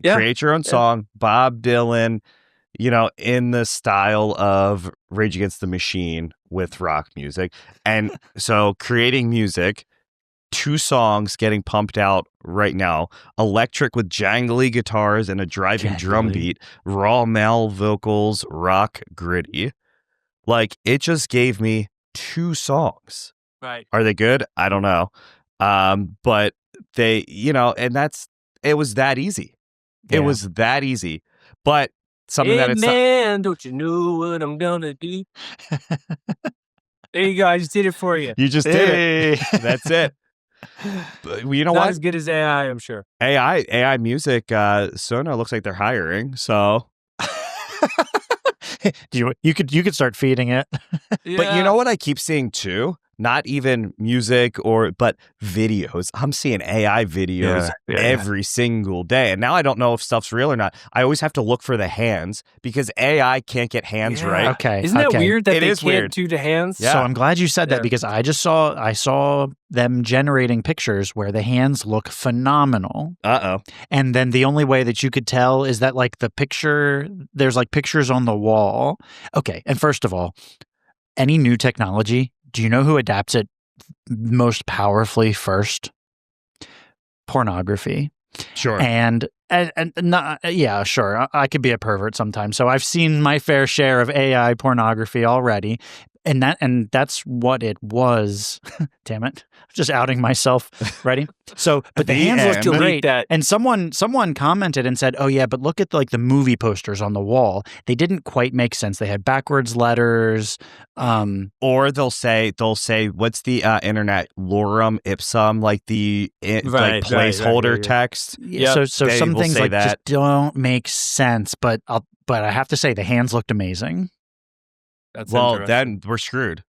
Yeah. Create your own song, Bob Dylan, in the style of Rage Against the Machine with rock music. And so creating music, 2 songs getting pumped out right now, electric with jangly guitars and a driving drum beat, raw male vocals, rock gritty. Like, it just gave me 2 songs. Right. Are they good? I don't know. But they, and it was that easy. Yeah. It was that easy. But something that it's man, don't you know what I'm gonna do? There you go. I just did it for you. You just did it. That's it. But you know Not what? as good as AI, I'm sure. AI music. Sono looks like they're hiring. So you could start feeding it. Yeah. But you know what I keep seeing too? Not even music but videos. I'm seeing AI videos every single day. And now I don't know if stuff's real or not. I always have to look for the hands because AI can't get hands right. Okay. Isn't that weird that they can't do the hands? Yeah. So I'm glad you said that because I saw them generating pictures where the hands look phenomenal. Uh-oh. And then the only way that you could tell is that like there's like pictures on the wall. Okay. And first of all, any new technology, do you know who adapts it most powerfully first? Pornography. Sure. And not, yeah, sure. I could be a pervert sometimes. So I've seen my fair share of AI pornography already. And that's what it was. Damn it. Just outing myself. Ready? So, but the hands looked great. And someone commented and said, oh yeah, but look at like the movie posters on the wall. They didn't quite make sense. They had backwards letters. Or they'll say, what's the internet lorem ipsum, like the like placeholder text. Yeah. So some things like that just don't make sense. But I have to say the hands looked amazing. Then we're screwed.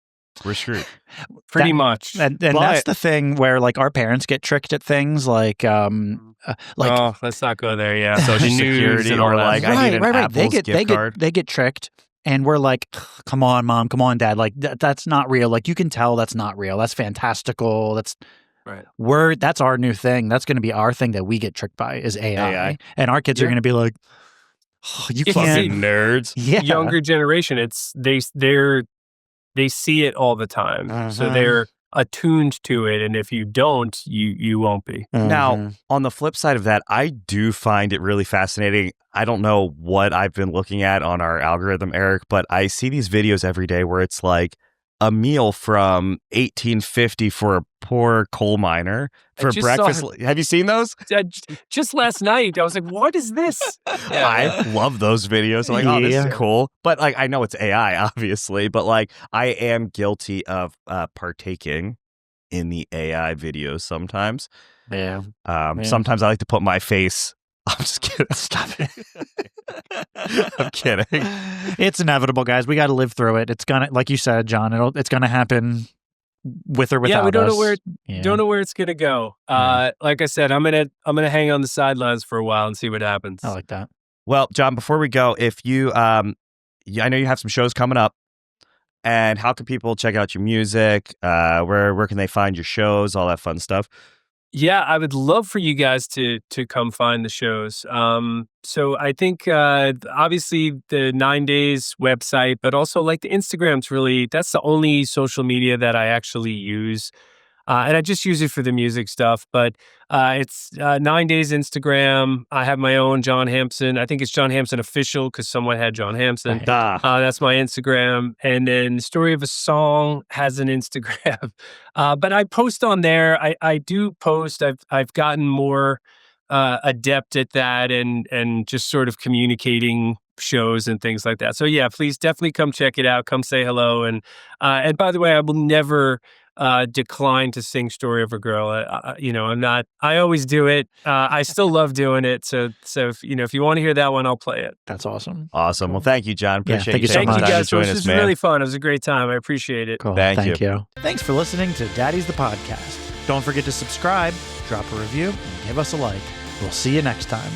Pretty much. And that's the thing where like our parents get tricked at things like let's not go there. Yeah. Social security or like I need an Apple's gift card. They get tricked and we're like, come on, mom, come on, dad. Like that's not real. Like you can tell that's not real. That's fantastical. That's right. That's our new thing. That's going to be our thing that we get tricked by is AI. And our kids are going to be like, oh, you fucking nerds. Yeah. Younger generation, they see it all the time. So they're attuned to it. And if you don't, you won't be. Now, on the flip side of that, I do find it really fascinating. I don't know what I've been looking at on our algorithm, Eric, but I see these videos every day where it's like a meal from 1850 for a poor coal miner for breakfast. Have you seen those? Just last night, I was like, what is this? I love those videos. I'm like, oh, this is cool. But like, I know it's AI, obviously, but like, I am guilty of partaking in the AI videos sometimes. Yeah. Sometimes I like to put my face. I'm just kidding. Stop it. I'm kidding. It's inevitable, guys. We got to live through it. It's gonna, like you said, John. It's gonna happen with or without us. We don't know where it's gonna go. Like I said, I'm gonna hang on the sidelines for a while and see what happens. I like that. Well, John, before we go, if you, I know you have some shows coming up, and how can people check out your music? Where can they find your shows? All that fun stuff. Yeah, I would love for you guys to come find the shows. So I think obviously the 9 Days website, but also like the Instagram's that's the only social media that I actually use. And I just use it for the music stuff, but it's 9 Days Instagram. I have my own John Hampson. I think it's John Hampson Official because someone had John Hampson. That's my Instagram. And then Story of a Song has an Instagram. But I post on there. I do post. I've gotten more adept at that and just sort of communicating shows and things like that. So yeah, please definitely come check it out. Come say hello. And by the way, I will never decline to sing Story of a Girl. I'm not, I always do it. I still love doing it. So if you want to hear that one, I'll play it. That's awesome. Awesome. Well, thank you, John. Appreciate thank you so much. Thank you guys. This was man. really fun. It was a great time. I appreciate it. Cool. Thank you. Thanks for listening to Daddies the Podcast. Don't forget to subscribe, drop a review, and give us a like. We'll see you next time.